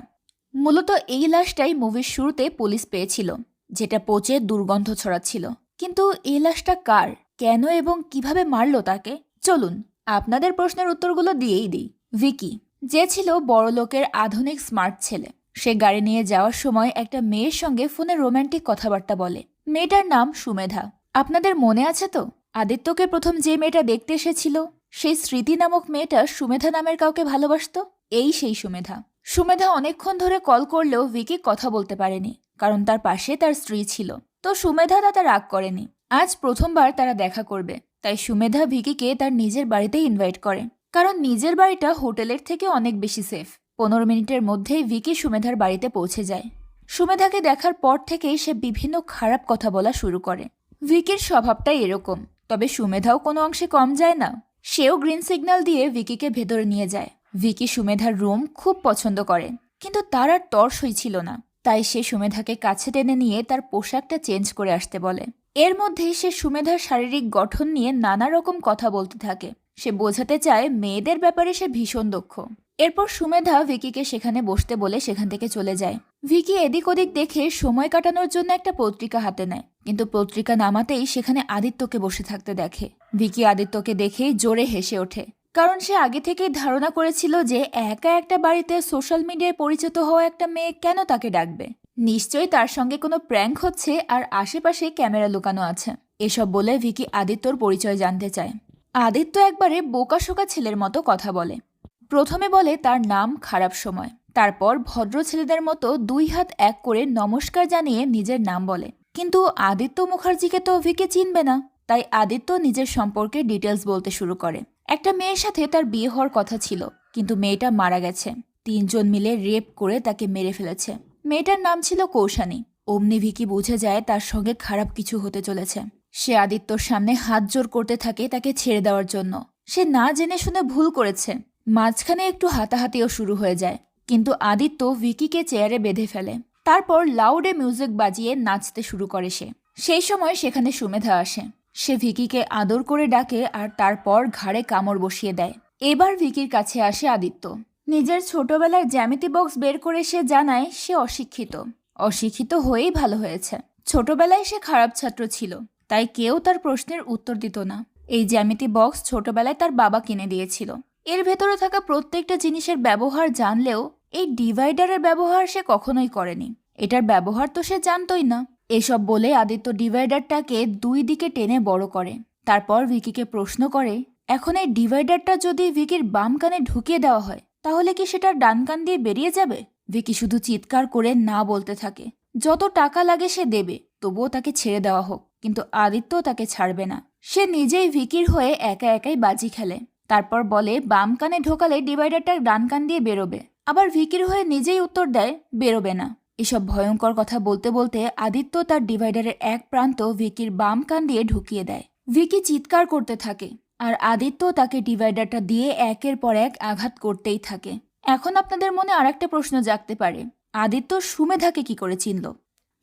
মূলত এই লাশটাই মুভির শুরুতে পুলিশ পেয়েছিল, যেটা পচে দুর্গন্ধ ছড়াচ্ছিল। কিন্তু এই লাশটা কার, কেন এবং কিভাবে মারল তাকে? চলুন আপনাদের প্রশ্নের উত্তরগুলো দিয়েই দিই। ভিকি, যে ছিল বড়লোকের আধুনিক স্মার্ট ছেলে, সে গাড়ি নিয়ে যাওয়ার সময় একটা মেয়ের সঙ্গে ফোনে রোম্যান্টিক কথাবার্তা বলে। মেয়েটার নাম সুমেধা। আপনাদের মনে আছে তো, আদিত্যকে প্রথম যে মেয়েটা দেখতে এসেছিল, সেই স্মৃতি নামক মেয়েটা সুমেধা নামের কাউকে ভালোবাসত। এই সেই সুমেধা। সুমেধা অনেকক্ষণ ধরে কল করলেও ভিকি কথা বলতে পারেনি, কারণ তার পাশে তার স্ত্রী ছিল। তো সুমেধা তাতে রাগ করেনি। আজ প্রথমবার তারা দেখা করবে, তাই সুমেধা ভিকিকে তার নিজের বাড়িতেই ইনভাইট করে, কারণ নিজের বাড়িটা হোটেলের থেকে অনেক বেশি সেফ। 15 মিনিটের মধ্যেই ভিকি সুমেধার বাড়িতে পৌঁছে যায়। সুমেধাকে দেখার পর থেকেই সে বিভিন্ন খারাপ কথা বলা শুরু করে। ভিকির স্বভাবটাই এরকম, তবে সুমেধাও কোনো অংশে কম যায় না। সেও গ্রিন সিগন্যাল দিয়ে ভিকিকে ভেতরে নিয়ে যায়। ভিকি সুমেধার রুম খুব পছন্দ করে, কিন্তু তার আর তর সইছিল না। তাই সে সুমেধাকে কাছে টেনে নিয়ে তার পোশাকটা চেঞ্জ করে আসতে বলে। এর মধ্যেই সে সুমেধার শারীরিক গঠন নিয়ে নানা রকম কথা বলতে থাকে। সে বোঝাতে চায় মেয়েদের ব্যাপারে সে ভীষণ দক্ষ। এরপর সুমেধা ভিকিকে সেখানে বসতে বলে সেখান থেকে চলে যায়। ভিকি এদিক ওদিক দেখে সময় কাটানোর জন্য একটা পত্রিকা হাতে নেয়, কিন্তু পত্রিকা নামাতেই সেখানে আদিত্যকে বসে থাকতে দেখে। ভিকি আদিত্যকে দেখেই জোরে হেসে ওঠে, কারণ সে আগে থেকেই ধারণা করেছিল যে একা একটা বাড়িতে সোশ্যাল মিডিয়ায় পরিচিত হওয়া একটা মেয়ে কেন তাকে ডাকবে। নিশ্চয়ই তার সঙ্গে কোনো প্র্যাঙ্ক হচ্ছে আর আশেপাশে ক্যামেরা লুকানো আছে। এসব বলে ভিকি আদিত্যর পরিচয় জানতে চায়। আদিত্য একবারে বোকাশোকা ছেলের মতো কথা বলে। প্রথমে বলে তার নাম খারাপ সময়, তারপর ভদ্র ছেলেদের মতো 2 হাত এক করে নমস্কার জানিয়ে নিজের নাম বলে। কিন্তু আদিত্য মুখার্জিকে তো ভিকি চিনবে না, তাই আদিত্য নিজের সম্পর্কে ডিটেলস বলতে শুরু করে। একটা মেয়ের সাথে তার বিয়ে হওয়ার কথা ছিল, কিন্তু মেয়েটা মারা গেছে। 3 জন মিলে রেপ করে তাকে মেরে ফেলেছে। মেয়েটার নাম ছিল কৌশানী। অমনি ভিকি বুঝে যায় তার সঙ্গে খারাপ কিছু হতে চলেছে। সে আদিত্যর সামনে হাত জোর করতে থাকে তাকে ছেড়ে দেওয়ার জন্য। সে না জেনে শুনে ভুল করেছে। মাঝখানে একটু হাতাহাতিও শুরু হয়ে যায়, কিন্তু আদিত্য ভিকিকে চেয়ারে বেঁধে ফেলে। তারপর লাউডে মিউজিক বাজিয়ে নাচতে শুরু করে সে। সেই সময় সেখানে সুমেধা আসে। সে ভিকিকে আদর করে ডাকে আর তারপর ঘাড়ে কামড় বসিয়ে দেয়। এবার ভিকির কাছে আসে আদিত্য। নিজের ছোটবেলার জ্যামিতি বক্স বের করে সে জানায় সে অশিক্ষিত। অশিক্ষিত হয়েই ভালো হয়েছে। ছোটবেলায় সে খারাপ ছাত্র ছিল, তাই কেউ তার প্রশ্নের উত্তর দিত না। এই জ্যামিতি বক্স ছোটবেলায় তার বাবা কিনে দিয়েছিল। এর ভেতরে থাকা প্রত্যেকটা জিনিসের ব্যবহার জানলেও এই ডিভাইডারের ব্যবহার সে কখনোই করেনি। এটার ব্যবহার তো সে জানতই না। এসব বলে আদিত্য ডিভাইডারটাকে 2 দিকে টেনে বড় করে। তারপর ভিকিকে প্রশ্ন করে, এখন এই ডিভাইডারটা যদি ভিকির বাম কানে ঢুকিয়ে দেওয়া হয়, তাহলে কি সেটা ডান কান দিয়ে বেরিয়ে যাবে? ভিকি শুধু চিৎকার করে না বলতে থাকে। যত টাকা লাগে সে দেবে, তবুও তাকে ছেড়ে দেওয়া হোক। কিন্তু আদিত্য তাকে ছাড়বে না। সে নিজেই ভিকির হয়ে একা একাই বাজি খেলে। তারপর বলে বাম কানে ঢোকালে ডিভাইডারটা ডান কান দিয়ে বেরোবে। আবার ভিকির হয়ে নিজেই উত্তর দেয় বেরোবে না। এসব ভয়ঙ্কর কথা বলতে বলতে আদিত্য তার ডিভাইডারের এক প্রান্ত ভিকির বাম কান দিয়ে ঢুকিয়ে দেয়। ভিকি চিৎকার করতে থাকে আর আদিত্য তাকে ডিভাইডারটা দিয়ে একের পর এক আঘাত করতেই থাকে। এখন আপনাদের মনে আরেকটা প্রশ্ন জাগতে পারে, আদিত্য সুমেধাকে কি করে চিনল?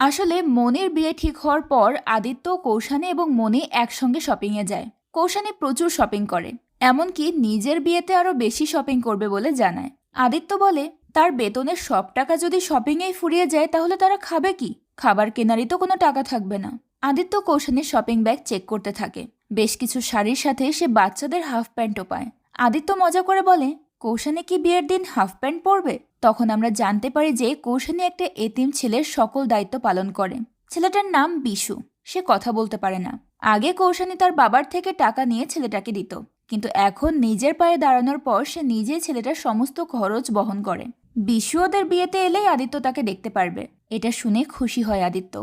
আসলে মনির বিয়ে ঠিক হওয়ার পর আদিত্য, কৌশানী এবং মনি একসঙ্গে শপিংয়ে যায়। কৌশানী প্রচুর শপিং করে, এমনকি নিজের বিয়েতে আরো বেশি শপিং করবে বলে জানায়। আদিত্য বলে তার বেতনের সব টাকা যদি শপিংয়েই ফুরিয়ে যায় তাহলে তারা খাবে কি? খাবার কেনারই তো কোনো টাকা থাকবে না। আদিত্য কৌশানীর শপিং ব্যাগ চেক করতে থাকে। বেশ কিছু শাড়ির সাথে সে বাচ্চাদের হাফ প্যান্টও পায়। আদিত্য মজা করে বলে, কৌশানী কি বিয়ের দিন হাফ প্যান্ট পরবে? তখন আমরা জানতে পারি যে কৌশানী একটা এতিম ছেলের সকল দায়িত্ব পালন করে। ছেলেটার নাম বিশু। সে কথা বলতে পারে না। আগে কৌশানী তার বাবার থেকে টাকা নিয়ে ছেলেটাকে দিত, কিন্তু এখন নিজের পায়ে দাঁড়ানোর পর সে নিজেই ছেলেটার সমস্ত খরচ বহন করে। বিশু ওদের বিয়েতে এলেই আদিত্য তাকে দেখতে পারবে। এটা শুনে খুশি হয় আদিত্য।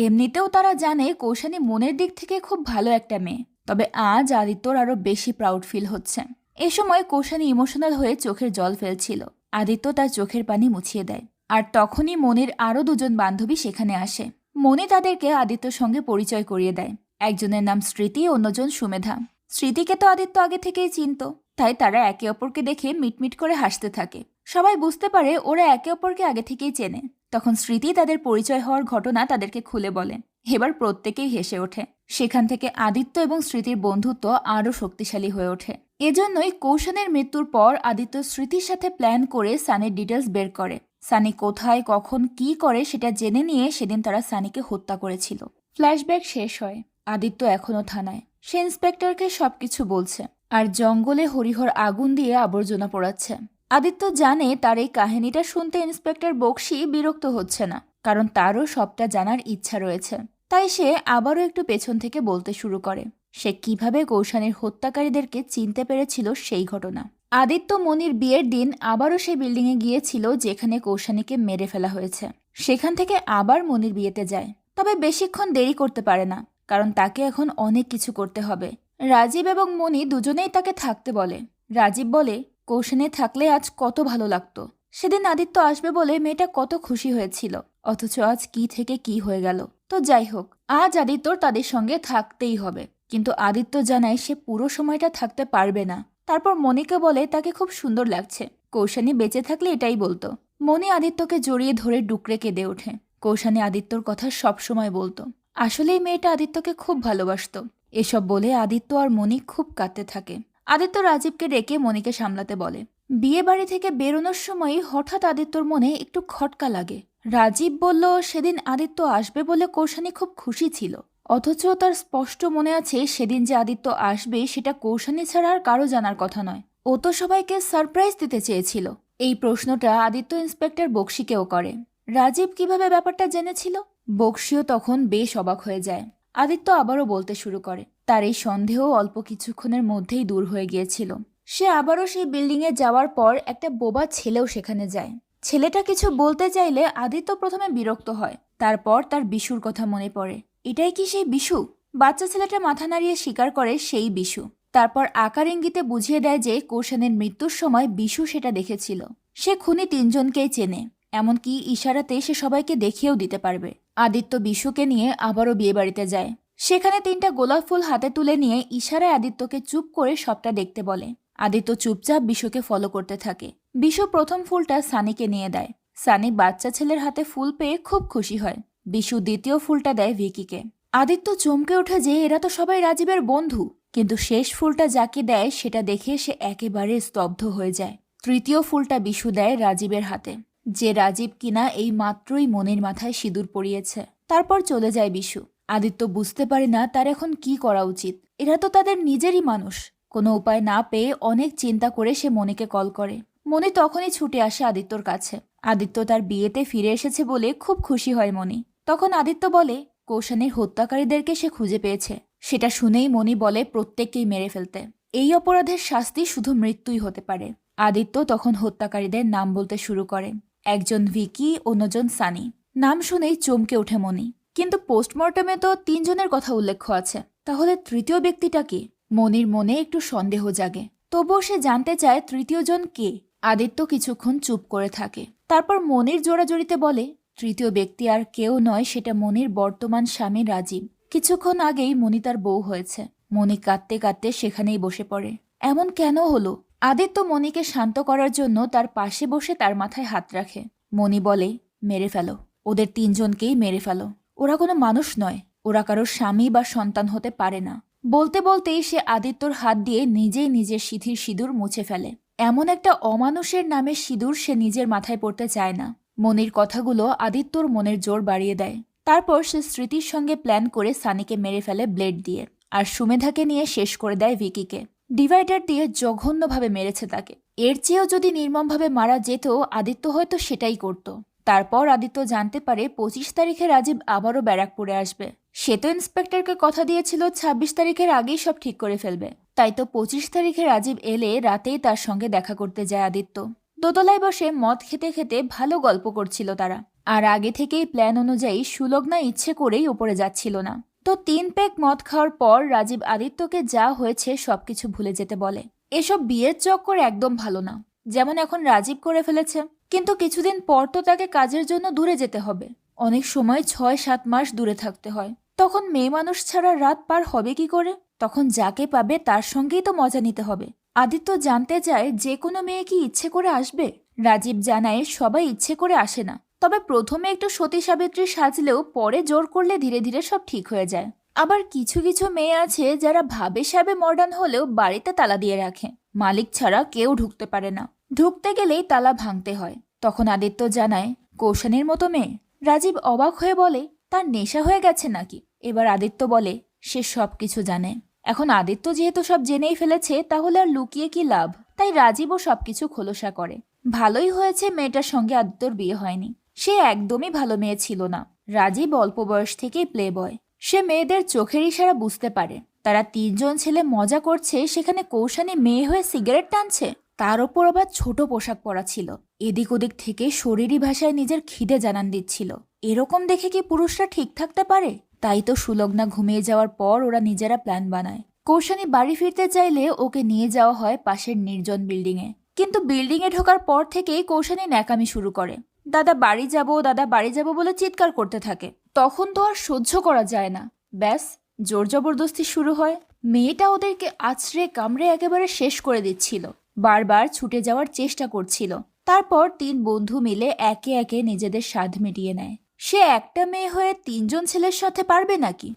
এমনিতেও তারা জানে কৌশানী মনের দিক থেকে খুব ভালো একটা মেয়ে, তবে আজ আদিত্যর আরো বেশি প্রাউড ফিল হচ্ছে। এ সময় কৌশানী ইমোশনাল হয়ে চোখের জল ফেলছিল। আদিত্য তার চোখের পানি মুছিয়ে দেয়। আর তখনই মনির আরো দুজন বান্ধবী সেখানে আসে। মনি তাদেরকে আদিত্যর সঙ্গে পরিচয় করিয়ে দেয়। একজনের নাম স্মৃতি, অন্যজন সুমেধা। স্মৃতিকে তো আদিত্য আগে থেকেই চিনত, তাই তারা একে অপরকে দেখে মিটমিট করে হাসতে থাকে। সবাই বুঝতে পারে ওরা একে অপরকে আগে থেকেই চেনে। তখন স্মৃতি তাদের পরিচয় হওয়ার ঘটনা তাদেরকে খুলে বলে। এবার প্রত্যেকেই হেসে ওঠে। সেখান থেকে আদিত্য এবং স্মৃতির বন্ধুত্ব আরও শক্তিশালী হয়ে ওঠে। এজন্যই কৌশানের মৃত্যুর পর আদিত্য স্মৃতির সাথে প্ল্যান করে সানির ডিটেলস বের করে। সানি কোথায় কখন কি করে সেটা জেনে নিয়ে সেদিন তারা সানিকে হত্যা করেছিল। ফ্ল্যাশব্যাক শেষ হয়। আদিত্য এখনো থানায়। সে ইন্সপেক্টরকে সবকিছু বলছে আর জঙ্গলে হরিহর আগুন দিয়ে আবর্জনা পোড়াচ্ছে। আদিত্য জানে তার এই কাহিনীটা শুনতে ইন্সপেক্টর বক্সি বিরক্ত হচ্ছে না, কারণ তারও সবটা জানার ইচ্ছা রয়েছে। তাই সে আবারও একটু পেছন থেকে বলতে শুরু করে সে কিভাবে কৌশানীর হত্যাকারীদেরকে চিনতে পেরেছিল সেই ঘটনা। আদিত্য মনির বিয়ের দিন আবারও সেই বিল্ডিংয়ে গিয়েছিল যেখানে কৌশানীকে মেরে ফেলা হয়েছে। সেখান থেকে আবার মনির বিয়েতে যায়, তবে বেশিক্ষণ দেরি করতে পারে না, কারণ তাকে এখন অনেক কিছু করতে হবে। রাজীব এবং মনি দুজনেই তাকে থাকতে বলে। রাজীব বলে কৌশানী থাকলে আজ কত ভালো লাগতো। সেদিন আদিত্য আসবে বলে মেয়েটা কত খুশি হয়েছিল, অথচ আজ কি থেকে কি হয়ে গেল। তো যাই হোক, আজ আদিত্যর তাদের সঙ্গে থাকতেই হবে। কিন্তু আদিত্য জানায় সে পুরো সময়টা থাকতে পারবে না। তারপর মনিকে বলে তাকে খুব সুন্দর লাগছে। কৌশানী বেঁচে থাকলে এটাই বলতো। মনি আদিত্যকে জড়িয়ে ধরে ডুকরে কেঁদে ওঠে। কৌশানী আদিত্যর কথা সবসময় বলতো। আসলেই মেয়েটা আদিত্যকে খুব ভালোবাসতো। এসব বলে আদিত্য আর মনি খুব কাঁদতে থাকে। আদিত্য রাজীবকে ডেকে মনিকে সামলাতে বলে। বিয়ে বাড়ি থেকে বেরোনোর সময় হঠাৎ আদিত্যর মনে একটু খটকা লাগে। রাজীব বলল সেদিন আদিত্য আসবে বলে কৌশানী খুব খুশি ছিল, অথচ তার স্পষ্ট মনে আছে সেদিন যে আদিত্য আসবে সেটা কৌশানী ছাড়া আর কারো জানার কথা নয়। ও তো সবাইকে সারপ্রাইজ দিতে চেয়েছিল। এই প্রশ্নটা আদিত্য ইন্সপেক্টর বক্সিকেও করে। রাজীব কিভাবে ব্যাপারটা জেনেছিল? বক্সিও তখন বেশ অবাক হয়ে যায়। আদিত্য আবারও বলতে শুরু করে। তার এই সন্দেহ অল্প কিছুক্ষণের মধ্যেই দূর হয়ে গিয়েছিল। সে আবারও সেই বিল্ডিংয়ে যাওয়ার পর একটা বোবা ছেলেও সেখানে যায়। ছেলেটা কিছু বলতে চাইলে আদিত্য প্রথমে বিরক্ত হয়। তারপর তার বিশুর কথা মনে পড়ে। এটাই কি সেই বিশু? বাচ্চা ছেলেটা মাথা নাড়িয়ে স্বীকার করে সেই বিশু। তারপর আকার ইঙ্গিতে বুঝিয়ে দেয় যে কৌশানের মৃত্যুর সময় বিশু সেটা দেখেছিল। সে খুনি তিনজনকেই চেনে, এমনকি ইশারাতে সে সবাইকে দেখিয়েও দিতে পারবে। আদিত্য বিশুকে নিয়ে আবারও বিয়েবাড়িতে যায়। সেখানে 3টা গোলাপ ফুল হাতে তুলে নিয়ে ইশারায় আদিত্যকে চুপ করে সবটা দেখতে বলে। আদিত্য চুপচাপ বিশুকে ফলো করতে থাকে। বিশু প্রথম ফুলটা সানিকে নিয়ে দেয়। সানি বাচ্চা ছেলের হাতে ফুল পেয়ে খুব খুশি হয়। বিশু দ্বিতীয় ফুলটা দেয় ভিকিকে। আদিত্য চমকে ওঠে যে এরা তো সবাই রাজীবের বন্ধু, কিন্তু শেষ ফুলটা যাকে দেয় সেটা দেখে সে একেবারে স্তব্ধ হয়ে যায়। তৃতীয় ফুলটা বিশু দেয় রাজীবের হাতে, যে রাজীব কিনা এই মাত্রই মনির মাথায় সিঁদুর পরিয়েছে। তারপর চলে যায় বিশু। আদিত্য বুঝতে পারে না তার এখন কি করা উচিত। এরা তো তাদের নিজেরই মানুষ। কোনো উপায় না পেয়ে অনেক চিন্তা করে সে মনিকে কল করে। মনি তখনই ছুটে আসে আদিত্যর কাছে। আদিত্য তার বিয়েতে ফিরে এসেছে বলে খুব খুশি হয় মনি। তখন আদিত্য বলে কৌশানীর হত্যাকারীদেরকে সে খুঁজে পেয়েছে। সেটা শুনেই মনি বলে প্রত্যেককেই মেরে ফেলতে। এই অপরাধের শাস্তি শুধু মৃত্যুই হতে পারে। আদিত্য তখন হত্যাকারীদের নাম বলতে শুরু করে। একজন ভিকি, অন্যজন সানি। নাম শুনেই চমকে ওঠে মনি। কিন্তু পোস্টমর্টমে তো 3 জনের কথা উল্লেখ আছে, তাহলে তৃতীয় ব্যক্তিটা কে? মনির মনে একটু সন্দেহ জাগে। তবুও সে জানতে চায় তৃতীয় জন কে। আদিত্য কিছুক্ষণ চুপ করে থাকে। তারপর মনির জোড়াজড়িতে বলে তৃতীয় ব্যক্তি আর কেউ নয়, সেটা মনির বর্তমান স্বামী রাজীব। কিছুক্ষণ আগেই মনি তার বউ হয়েছে। মনি কাঁদতে কাঁদতে সেখানেই বসে পড়ে। এমন কেন হলো? আদিত্য মনিকে শান্ত করার জন্য তার পাশে বসে তার মাথায় হাত রাখে। মনি বলে মেরে ফেলো, ওদের 3 জনকেই মেরে ফেলো। ওরা কোনো মানুষ নয়, ওরা কারোর স্বামী বা সন্তান হতে পারে না। বলতে বলতেই সে আদিত্যর হাত দিয়ে নিজেই নিজের সিঁথির সিঁদুর মুছে ফেলে। এমন একটা অমানুষের নামে সিঁদুর সে নিজের মাথায় পড়তে চায় না। মনির কথাগুলো আদিত্যর মনের জোর বাড়িয়ে দেয়। তারপর সে স্মৃতির সঙ্গে প্ল্যান করে সানিকে মেরে ফেলে ব্লেড দিয়ে, আর সুমেধাকে নিয়ে শেষ করে দেয় ভিকিকে। ডিভাইডার দিয়ে জঘন্যভাবে মেরেছে তাকে। এর চেয়েও যদি নির্মমভাবে মারা যেত আদিত্য হয়তো সেটাই করত। তারপর আদিত্য জানতে পারে 25 তারিখে রাজীব আবারও ব্যারাকপুরে আসবে। সে তো ইন্সপেক্টরকে কথা দিয়েছিল 26 তারিখের আগেই সব ঠিক করে ফেলবে। তাই তো 25 তারিখে রাজীব এলে রাতেই তার সঙ্গে দেখা করতে যায় আদিত্য। দোতলায় বসে মদ খেতে খেতে ভালো গল্প করছিল তারা। আর আগে থেকেই প্ল্যান অনুযায়ী সুলগ্না ইচ্ছে করেই উপরে যাচ্ছিল না। তো 3 প্যাক মদ খাওয়ার পর রাজীব আদিত্যকে যা হয়েছে সবকিছু ভুলে যেতে বলে। এসব বিয়ের চক্কর একদম ভালো না, যেমন এখন রাজীব করে ফেলেছে। কিন্তু কিছুদিন পর তো তাকে কাজের জন্য দূরে যেতে হবে। অনেক সময় 6-7 মাস দূরে থাকতে হয়। তখন মেয়ে মানুষ ছাড়া রাত পার হবে কি করে? তখন যাকে পাবে তার সঙ্গেই তো মজা নিতে হবে। আদিত্য জানতে চায় যে কোনো মেয়ে কি ইচ্ছে করে আসবে? রাজীব জানায় সবাই ইচ্ছে করে আসে না, তবে প্রথমে একটু সতী সাবিত্রী সাজলেও পরে জোর করলে ধীরে ধীরে সব ঠিক হয়ে যায়। আবার কিছু কিছু মেয়ে আছে যারা ভাবে সাবে মডার্ন হলেও বাড়িতে তালা দিয়ে রাখে, মালিক ছাড়া কেউ ঢুকতে পারে না। ঢুকতে গেলেই তালা ভাঙতে হয়। তখন আদিত্য জানায় কৌশানীর মতো মেয়ে। রাজীব অবাক হয়ে বলে তার নেশা হয়ে গেছে নাকি? এবার আদিত্য বলে সে সব কিছু জানে। এখন আদিত্য যেহেতু সব জেনেই ফেলেছে তাহলে আর লুকিয়ে কি লাভ। তাই রাজীবও সবকিছু খোলসা করে। ভালোই হয়েছে মেয়েটার সঙ্গে আদিত্যর বিয়ে হয়নি। সে একদমই ভালো মেয়ে ছিল না। রাজীব অল্প বয়স থেকেই প্লে বয়। সে মেয়েদের চোখের ইশারা বুঝতে পারে। তারা 3জন ছেলে মজা করছে, সেখানে কৌশানী মেয়ে হয়ে সিগারেট টানছে। তার ওপর আবার ছোট পোশাক পরা ছিল। এদিক ওদিক থেকে শরীরী ভাষায় নিজের খিদে জানান দিচ্ছিল। এরকম দেখে কি পুরুষরা ঠিক থাকতে পারে? তাই তো সুলগ্না ঘুমিয়ে যাওয়ার পর ওরা নিজেরা প্ল্যান বানায়। কৌশানী বাড়ি ফিরতে চাইলে ওকে নিয়ে যাওয়া হয় পাশের নির্জন বিল্ডিংয়ে। কিন্তু বিল্ডিংয়ে ঢোকার পর থেকেই কৌশানী ন্যাকামি শুরু করে। দাদা বাড়ি যাব, দাদা বাড়ি যাব বলে চিৎকার করতে থাকে। তখন তো আর সহ্য করা যায় না। ব্যাস, জোর জবরদস্তি শুরু হয়। মেয়েটা ওদেরকে আছড়ে কামড়ে একেবারে শেষ করে দিচ্ছিল। বারবার ছুটে যাওয়ার চেষ্টা করছিল। তারপর 3 বন্ধু মিলে একে একে নিজেদের স্বাদ মিটিয়ে নেয়। সে একটা মেয়ে হয়ে 3জন ছেলের সাথে পারবে নাকি?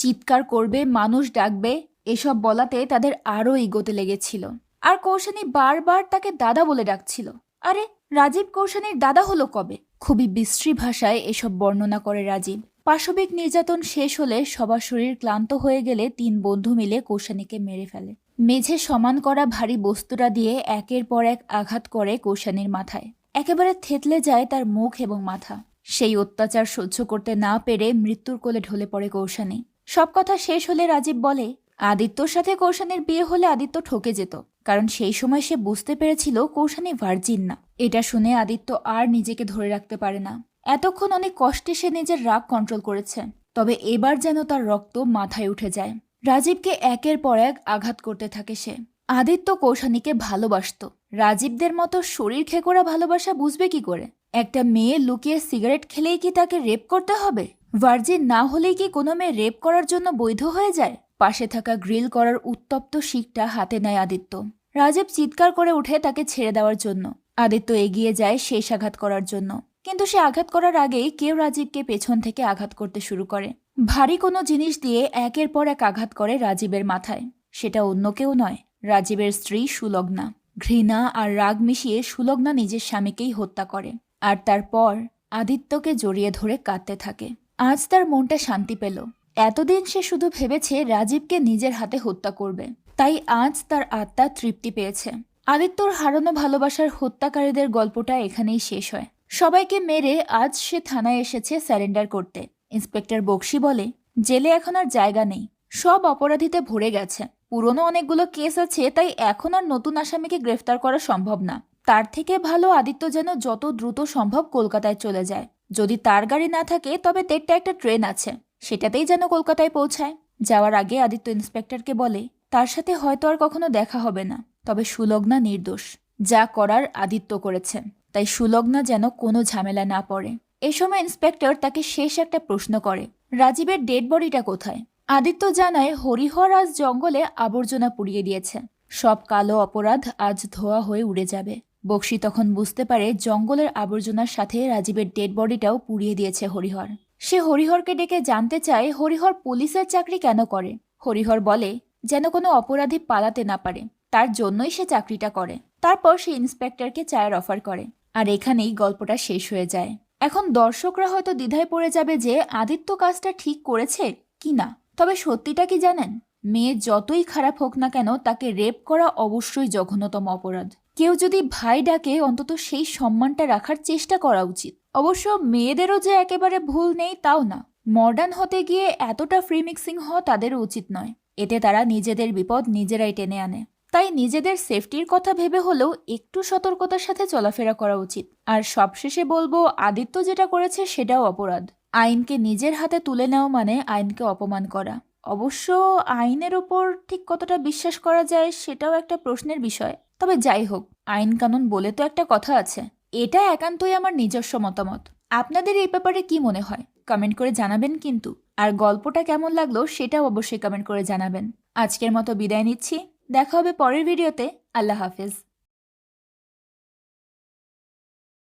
চিৎকার করবে, মানুষ ডাকবে, এসব বলাতে তাদের আরও ইগোতে লেগেছিল। আর কৌশানী বারবার তাকে দাদা বলে ডাকছিল। আরে রাজীব কৌশানীর দাদা হলো কবে? খুবই বিশ্রী ভাষায় এসব বর্ণনা করে রাজীব। পাশবিক নির্যাতন শেষ হলে সবার শরীর ক্লান্ত হয়ে গেলে 3 বন্ধু মিলে কৌশানীকে মেরে ফেলে। মেঝে সমান করা ভারী বস্তুরা দিয়ে একের পর এক আঘাত করে কৌশানীর মাথায়। একেবারে থেতলে যায় তার মুখ এবং মাথা। সেই অত্যাচার সহ্য করতে না পেরে মৃত্যুর কোলে ঢলে পড়ে কৌশানী। সব কথা শেষ হলে রাজীব বলে আদিত্যর সাথে কৌশানীর বিয়ে হলে আদিত্য ঠকে যেত, কারণ সেই সময় সে বুঝতে পেরেছিল কৌশানী ভার্জিন না। এটা শুনে আদিত্য আর নিজেকে ধরে রাখতে পারে না। এতক্ষণ অনেক কষ্টে সে নিজের রাগ কন্ট্রোল করেছে, তবে এবার যেন তার রক্ত মাথায় উঠে যায়। রাজীবকে একের পর এক আঘাত করতে থাকে সে। আদিত্য কৌশানীকে ভালোবাসত। রাজীবদের মতো শরীর খেকোড়া ভালোবাসা বুঝবে কি করে? একটা মেয়ে লুকিয়ে সিগারেট খেলেই কি তাকে রেপ করতে হবে? ভার্জিন না হলেই কি কোনো মেয়ে রেপ করার জন্য বৈধ হয়ে যায়? পাশে থাকা গ্রিল করার উত্তপ্ত শিকটা হাতে নেয় আদিত্য। রাজীব চিৎকার করে উঠে তাকে ছেড়ে দেওয়ার জন্য। আদিত্য এগিয়ে যায় শেষ আঘাত করার জন্য, কিন্তু সে আঘাত করার আগেই কেউ রাজীবকে পেছন থেকে আঘাত করতে শুরু করে। ভারী কোনো জিনিস দিয়ে একের পর এক আঘাত করে রাজীবের মাথায়। সেটা অন্য কেউ নয়, রাজীবের স্ত্রী সুলগ্না। ঘৃণা আর রাগ মিশিয়ে সুলগ্না নিজের স্বামীকেই হত্যা করে। আর তারপর আদিত্যকে জড়িয়ে ধরে কাঁদতে থাকে। আজ তার মনটা শান্তি পেল। এতদিন সে শুধু ভেবেছে রাজীবকে নিজের হাতে হত্যা করবে, তাই আজ তার আত্মা তৃপ্তি পেয়েছে। আদিত্যর হারানো ভালোবাসার হত্যাকারীদের গল্পটা এখানেই শেষ হয়। সবাইকে মেরে আজ সে থানায় এসেছে স্যারেন্ডার করতে। ইন্সপেক্টর বক্সি বলে জেলে এখন আর জায়গা নেই, সব অপরাধীতে ভরে গেছে। পুরনো অনেকগুলো কেস আছে, তাই এখন আর নতুন আসামিকে গ্রেফতার করা সম্ভব না। তার থেকে ভালো আদিত্য যেন যত দ্রুত সম্ভব কলকাতায় চলে যায়। যদি তার গাড়ি না থাকে তবে তেরটা একটা ট্রেন আছে, সেটাতেই যেন কলকাতায় পৌঁছায়। যাওয়ার আগে আদিত্য ইন্সপেক্টরকে বলে তার সাথে হয়তো আর কখনো দেখা হবে না, তবে সুলগ্না নির্দোষ। যা করার আদিত্য করেছে, তাই সুলগ্না যেন কোনো ঝামেলা না পড়ে। এই সময় ইন্সপেক্টর তাকে শেষ একটা প্রশ্ন করে, রাজীবের ডেড বডিটা কোথায়? আদিত্য জানায় হরিহর আজ জঙ্গলে আবর্জনা পুড়িয়ে দিয়েছে। সব কালো অপরাধ আজ ধোয়া হয়ে উড়ে যাবে। বক্সি তখন বুঝতে পারে জঙ্গলের আবর্জনার সাথে রাজীবের ডেড বডিটাও পুড়িয়ে দিয়েছে হরিহর। সে হরিহরকে ডেকে জানতে চায় হরিহর পুলিশের চাকরি কেন করে। হরিহর বলে যেন কোনো অপরাধী পালাতে না পারে, তার জন্যই সে চাকরিটা করে। তারপর সে ইন্সপেক্টরকে চায়ের অফার করে। আর এখানেই গল্পটা শেষ হয়ে যায়। এখন দর্শকরা হয়তো দ্বিধায় পড়ে যাবে যে আদিত্য কাজটা ঠিক করেছে কি না। তবে সত্যিটা কি জানেন? মেয়ে যতই খারাপ হোক না কেন, তাকে রেপ করা অবশ্যই জঘন্যতম অপরাধ। কেউ যদি ভাই ডাকে অন্তত সেই সম্মানটা রাখার চেষ্টা করা উচিত। অবশ্য মেয়েদেরও যে একেবারে ভুল নেই তাও না। মডার্ন হতে গিয়ে এতটা ফ্রি মিক্সিং হওয়া তাদেরও উচিত নয়। এতে তারা নিজেদের বিপদ নিজেরাই টেনে আনে। তাই নিজেদের সেফটির কথা ভেবে হলেও একটু সতর্কতার সাথে চলাফেরা করা উচিত। আর সবশেষে বলবো, আদিত্য যেটা করেছে সেটাও অপরাধ। আইনকে নিজের হাতে তুলে নেওয়া মানে আইনকে অপমান করা। অবশ্য আইনের ওপর ঠিক কতটা বিশ্বাস করা যায় সেটাও একটা প্রশ্নের বিষয়। তবে যাই হোক, আইন কানুন বলে তো একটা কথা আছে। এটা একান্তই আমার নিজস্ব মতামত। আপনাদের এই ব্যাপারে কি মনে হয় কমেন্ট করে জানাবেন কিন্তু। আর গল্পটা কেমন লাগলো সেটাও অবশ্যই কমেন্ট করে জানাবেন। আজকের মতো বিদায় নিচ্ছি। দেখা হবে পরের ভিডিওতে। আল্লাহ হাফেজ।